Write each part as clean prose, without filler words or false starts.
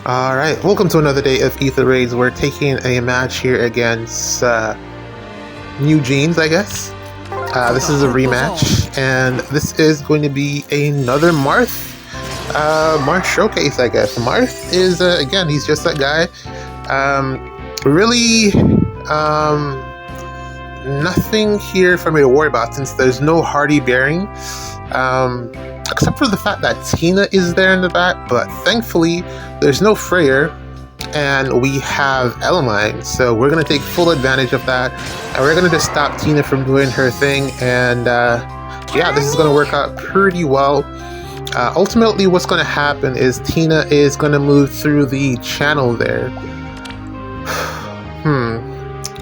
Alright, welcome to another day of Ether Raids. We're taking a match here against New Jeans, I guess. This is a rematch, and this is going to be another Marth showcase, I guess. Marth is, again, he's just that guy. Really, nothing here for me to worry about since there's no Hardy bearing. Except for the fact that Tina is there in the back, but thankfully there's no Freyr and we have Elamine, so we're going to take full advantage of that and we're going to just stop Tina from doing her thing, and yeah, this is going to work out pretty well. Ultimately what's going to happen is Tina is going to move through the channel there,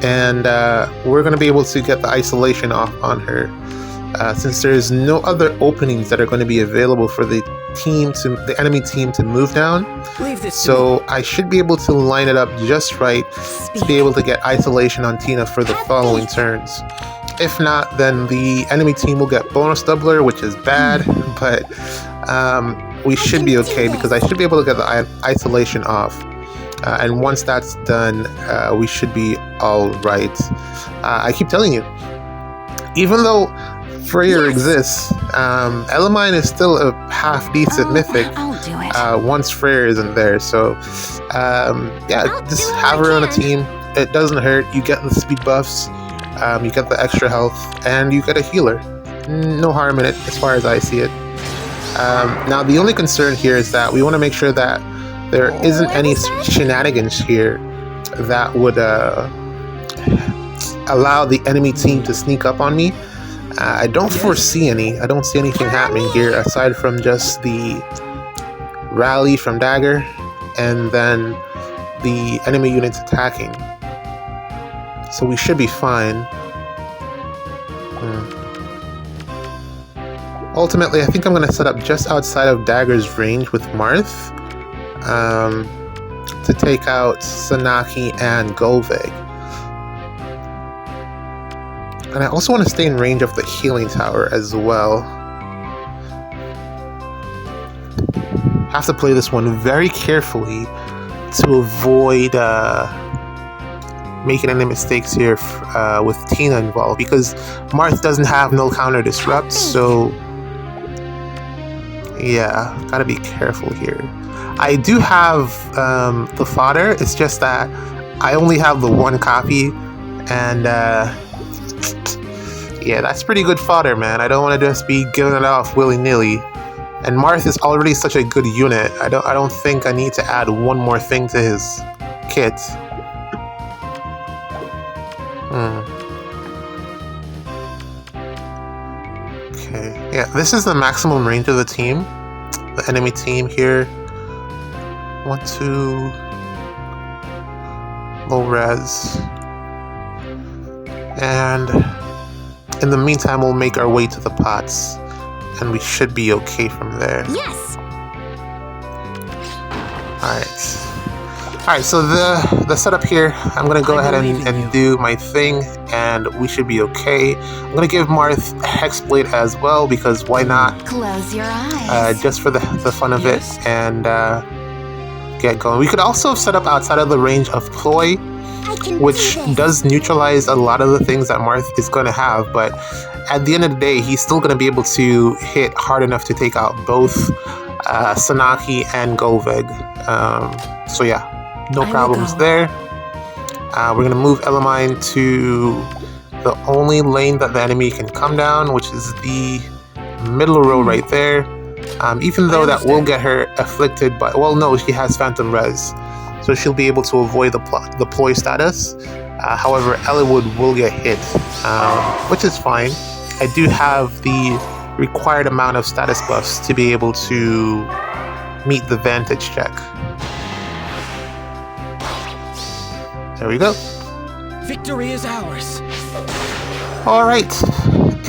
and we're going to be able to get the isolation off on her. Since there's no other openings that are going to be available for the enemy team to move down, so I should be able to line it up just right to be able to get isolation on Tina for the following turns. If not, then the enemy team will get bonus doubler, which is bad, but we should be okay because I should be able to get the isolation off. And once that's done, we should be all right. I keep telling you, even though Freyr exists, Elamine is still a half-decent mythic once Freyr isn't there. So, yeah, just have her on a team. It doesn't hurt. You get the speed buffs, you get the extra health, and you get a healer. No harm in it, as far as I see it. Now, the only concern here is that we want to make sure that there isn't any shenanigans here that would allow the enemy team to sneak up on me. I don't foresee any. I don't see anything happening here aside from just the rally from Dagger and then the enemy units attacking. So we should be fine. Ultimately, I think I'm going to set up just outside of Dagger's range with Marth to take out Sanaki and Golveg. And I also want to stay in range of the healing tower as well. Have to play this one very carefully to avoid making any mistakes here with Tina involved, because Marth doesn't have no counter disrupt, so yeah, gotta be careful here. I do have the fodder, it's just that I only have the one copy, and yeah, that's pretty good fodder, man. I don't want to just be giving it off willy-nilly. And Marth is already such a good unit. I don't think I need to add one more thing to his kit. Okay, yeah, this is the maximum range of the team. The enemy team here. 1, 2, low res. And in the meantime, we'll make our way to the pots, and we should be okay from there. Yes. Alright, so the setup here, I'm going to go ahead and do my thing, and we should be okay. I'm going to give Marth Hexblade as well, because why not? Close your eyes. Just for the fun of it, and get going. We could also set up outside of the range of Ploy, which does neutralize a lot of the things that Marth is going to have, but at the end of the day, he's still going to be able to hit hard enough to take out both Sanaki and Golveg. So yeah, no problems there. We're going to move Elamine to the only lane that the enemy can come down, which is the middle row right there. Even though that will get her afflicted, but well, no, she has Phantom Res, so she'll be able to avoid the ploy status. However, Eliwood will get hit, which is fine. I do have the required amount of status buffs to be able to meet the Vantage check. There we go. Victory is ours. Alright,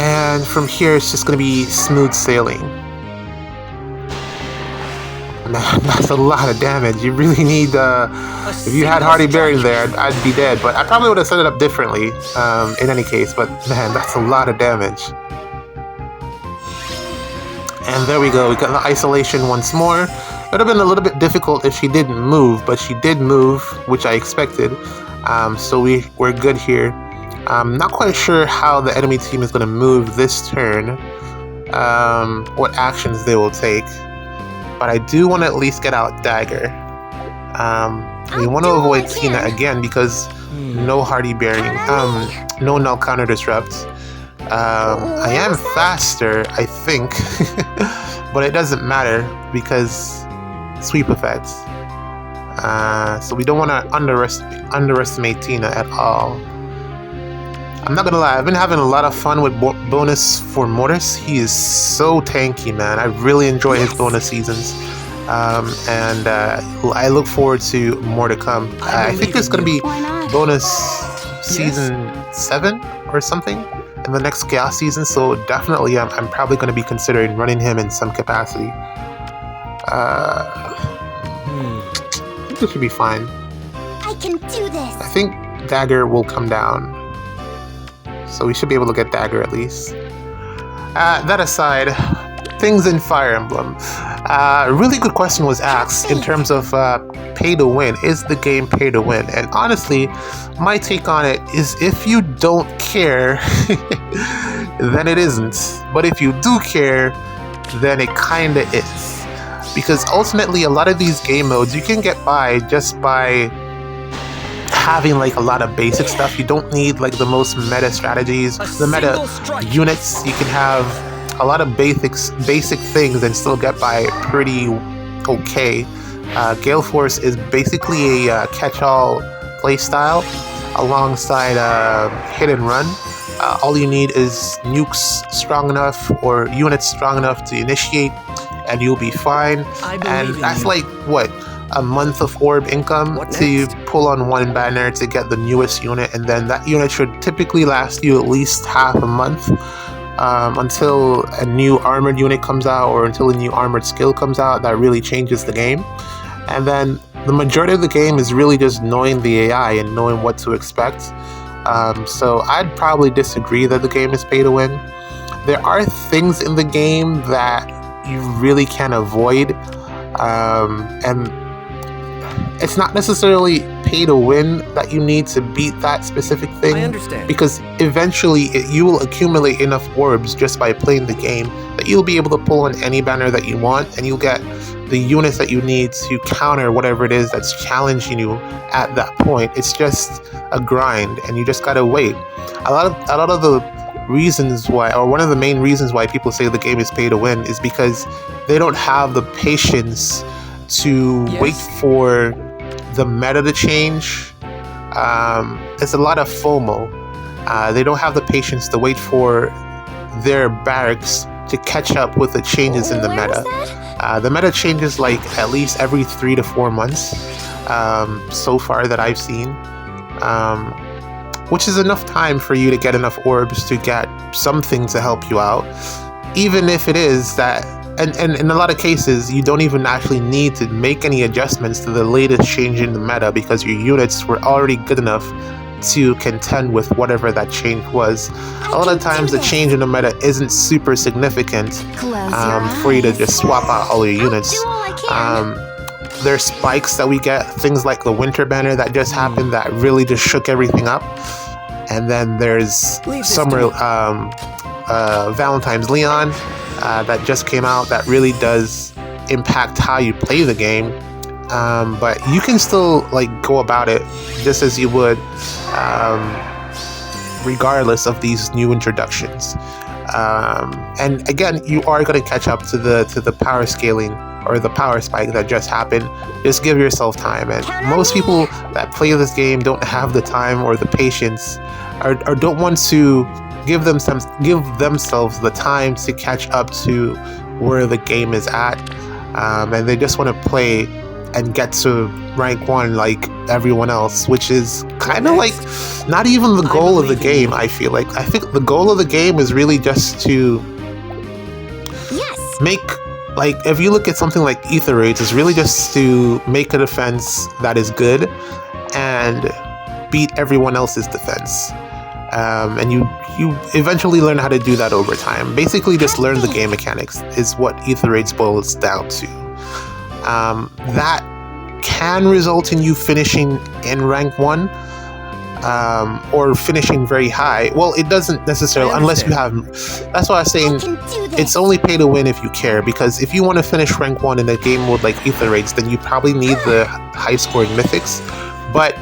and from here it's just going to be smooth sailing. Man, that's a lot of damage. You really need, if you had Hardy Berry there, I'd be dead. But I probably would have set it up differently in any case. But man, that's a lot of damage. And there we go. We got the isolation once more. It would have been a little bit difficult if she didn't move, but she did move, which I expected. So we're good here. I'm not quite sure how the enemy team is going to move this turn, what actions they will take, but I do want to at least get out Dagger. We want to avoid Tina again because no Hardy Bearing, no Null Counter Disrupt. I am faster, I think, but it doesn't matter because sweep effects. So we don't want to underestimate Tina at all. I'm not gonna lie, I've been having a lot of fun with bonus for Mortis. He is so tanky, man. I really enjoy his bonus seasons. And I look forward to more to come. I think there's gonna be bonus season 7 or something in the next Chaos season, so definitely I'm probably going to be considering running him in some capacity. I think this should be fine. I can do this. I think Dagger will come down, so we should be able to get Dagger at least. That aside, things in Fire Emblem. A really good question was asked in terms of pay to win. Is the game pay to win? And honestly, my take on it is if you don't care, then it isn't. But if you do care, then it kinda is. Because ultimately, a lot of these game modes you can get by just by having like a lot of basic stuff. You don't need like the most meta strategies, the meta units. You can have a lot of basic things and still get by pretty okay. Gale Force is basically a catch-all playstyle alongside hit and run. All you need is nukes strong enough or units strong enough to initiate, and you'll be fine. And that's like what, a month of orb income to pull on one banner to get the newest unit, and then that unit should typically last you at least half a month. Until a new armored unit comes out or until a new armored skill comes out that really changes the game. And then the majority of the game is really just knowing the AI and knowing what to expect. So I'd probably disagree that the game is pay to win. There are things in the game that you really can't avoid, and it's not necessarily pay to win that you need to beat that specific thing. I understand. Because eventually you will accumulate enough orbs just by playing the game that you'll be able to pull on any banner that you want, and you'll get the units that you need to counter whatever it is that's challenging you at that point. It's just a grind, and you just gotta wait. A lot of the reasons why, or one of the main reasons why people say the game is pay to win is because they don't have the patience to wait for the meta to change. There's a lot of FOMO. They don't have the patience to wait for their barracks to catch up with the changes in the meta. The meta changes like at least every 3 to 4 months so far that I've seen, which is enough time for you to get enough orbs to get something to help you out, even if it is that. And in a lot of cases, you don't even actually need to make any adjustments to the latest change in the meta because your units were already good enough to contend with whatever that change was. A lot of times the change in the meta isn't super significant for you to just swap out all your units. There's spikes that we get, things like the winter banner that just happened that really just shook everything up. And then there's summer Valentine's Leon that just came out that really does impact how you play the game. But you can still like go about it just as you would regardless of these new introductions. And again, you are going to catch up to the power scaling or the power spike that just happened. Just give yourself time. And most people that play this game don't have the time or the patience, or don't want to give themselves the time to catch up to where the game is at, and they just want to play and get to rank 1 like everyone else, which is kind of like not even the goal of the game. I think the goal of the game is really just to make, like, if you look at something like Ether raids, it's really just to make a defense that is good and beat everyone else's defense. And you eventually learn how to do that over time. Basically, just learn the game mechanics is what Ether raids boils down to. That can result in you finishing in rank 1 or finishing very high. Well, it doesn't necessarily, unless you have. That's why I was saying it's only pay to win if you care, because if you want to finish rank 1 in a game mode like Ether raids, then you probably need the high scoring mythics. But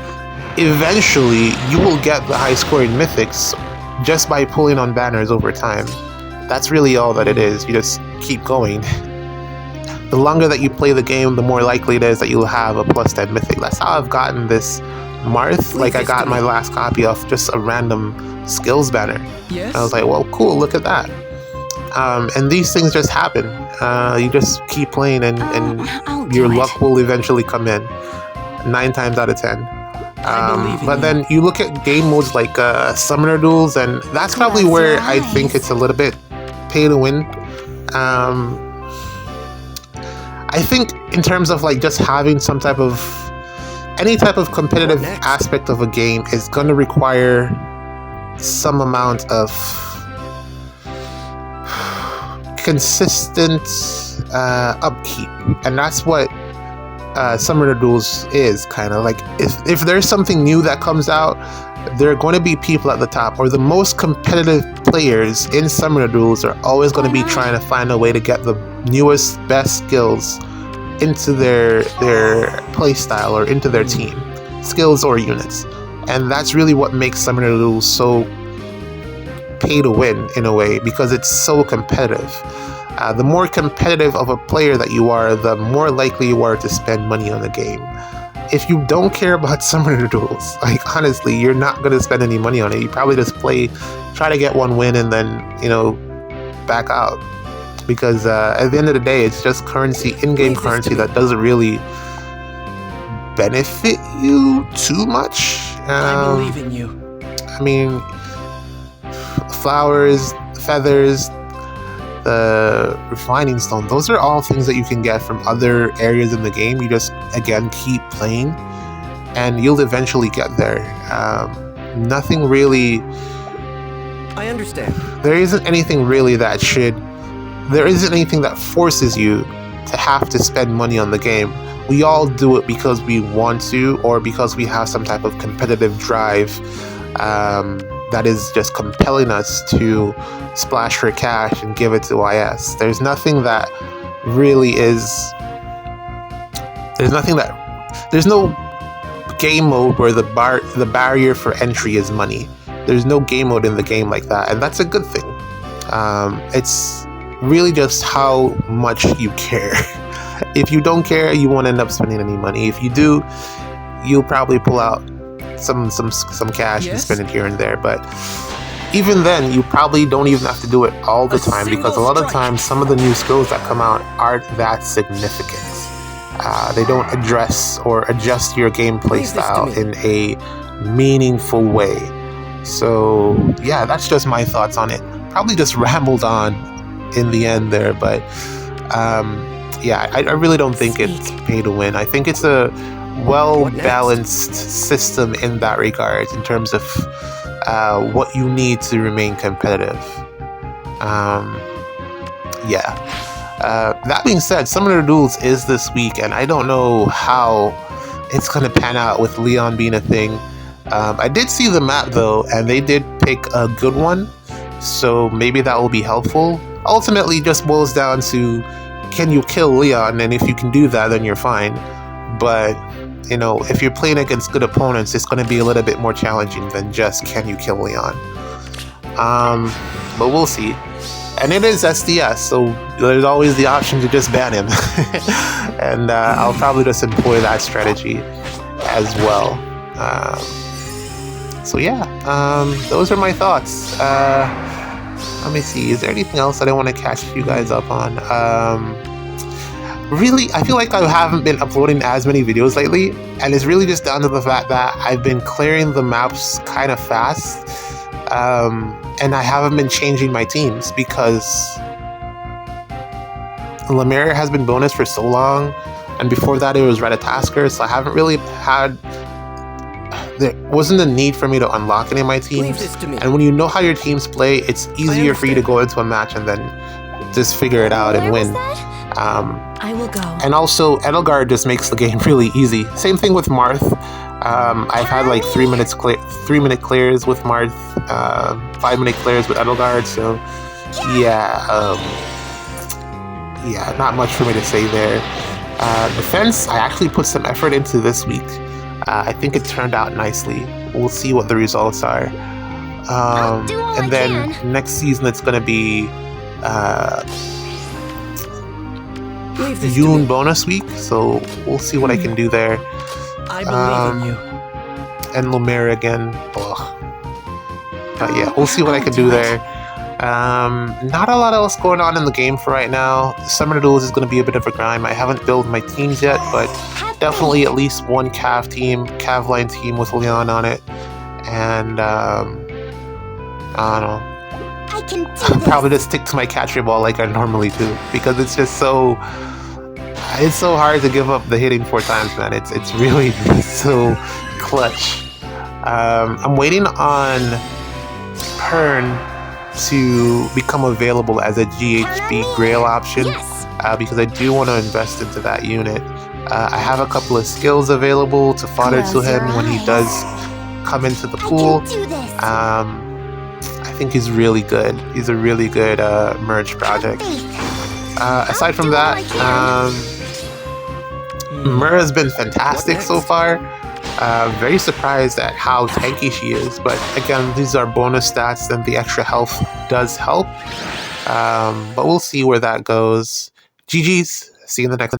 eventually you will get the high scoring mythics just by pulling on banners over time. That's really all that it is. You just keep going. The longer that you play the game, the more likely it is that you'll have a plus 10 mythic. That's how I've gotten this Barth. Like, I got my last copy off just a random skills banner. Yes? I was like, well, cool, look at that. And these things just happen. You just keep playing and your luck will eventually come in. 9 times out of 10. But then you look at game modes like Summoner Duels, and that's probably where I think it's a little bit pay to win. I think in terms of like just having some type of any type of competitive aspect of a game is going to require some amount of consistent upkeep, and that's what Summoner Duels is kind of like. If there's something new that comes out, there are going to be people at the top, or the most competitive players in Summoner Duels are always going to be trying to find a way to get the newest, best skills into their playstyle or into their team, skills or units. And that's really what makes Summoner Duels so pay to win in a way, because it's so competitive. The more competitive of a player that you are, the more likely you are to spend money on the game. If you don't care about Summoner Duels, like, honestly, you're not going to spend any money on it. You probably just try to get one win and then, back out. Because at the end of the day, it's just currency, in-game currency that doesn't really benefit you too much. I believe in you. I mean, flowers, feathers, the refining stone, those are all things that you can get from other areas in the game. You just, again, keep playing and you'll eventually get there. Nothing really... I understand. There isn't anything really that there isn't anything that forces you to have to spend money on the game. We all do it because we want to, or because we have some type of competitive drive that is just compelling us to splash for cash and give it to YS. There's nothing that really is... There's no game mode where the barrier for entry is money. There's no game mode in the game like that, and that's a good thing. It's really just how much you care. If you don't care, you won't end up spending any money. If you do, you'll probably pull out some cash and spend it here and there. But even then, you probably don't even have to do it all the time, because a lot of times some of the new skills that come out aren't that significant. They don't address or adjust your gameplay style in a meaningful way. So yeah, that's just my thoughts on it. Probably just rambled on in the end there, but yeah, I really don't think it's pay to win. I think it's a well-balanced system in that regard, in terms of what you need to remain competitive. That being said, Summoner Duels is this week, and I don't know how it's going to pan out with Leon being a thing. I did see the map though, and they did pick a good one, so maybe that will be helpful. Ultimately, it just boils down to, can you kill Leon? And if you can do that, then you're fine. But, if you're playing against good opponents, it's going to be a little bit more challenging than just, can you kill Leon? But we'll see. And it is SDS, so there's always the option to just ban him. And I'll probably just employ that strategy as well. So yeah, those are my thoughts. Let me see, is there anything else that I want to catch you guys up on? Really, I feel like I haven't been uploading as many videos lately, and it's really just down to the fact that I've been clearing the maps kind of fast, and I haven't been changing my teams, because Lemire has been bonus for so long, and before that it was Ratatasker, so I haven't really had... There wasn't a need for me to unlock any of my teams, and when you know how your teams play, it's easier for you to go into a match and then just figure it out and win. I will go. And also, Edelgard just makes the game really easy. Same thing with Marth. I've had like 3 minute clears with Marth, 5 minute clears with Edelgard. So yeah, not much for me to say there. Defense, I actually put some effort into this week. I think it turned out nicely. We'll see what the results are. And then next season it's going to be Leave this to Yoon me. bonus week, so we'll see what I can do there. I believe in you. And Lumiere again. Ugh. But yeah, we'll see what I can do there. Not a lot else going on in the game for right now. Summer Duels is going to be a bit of a grind. I haven't built my teams yet, but definitely at least one Cav line team with Leon on it. And I don't know. I can do I'll this. probably just stick to my catcher ball like I normally do, because it's just so hard to give up the hitting 4 times, man. It's really so clutch. I'm waiting on Pern to become available as a GHB Grail option, Yes. because I do want to invest into that unit. I have a couple of skills available to fodder to Close him your when he eyes. does come into the I pool. can do this. I think he's really good. He's a really good merge project. Faith. Aside from that, Myrrh has been fantastic so far. Very surprised at how tanky she is, but again, these are bonus stats and the extra health does help. But we'll see where that goes. GG's. See you in the next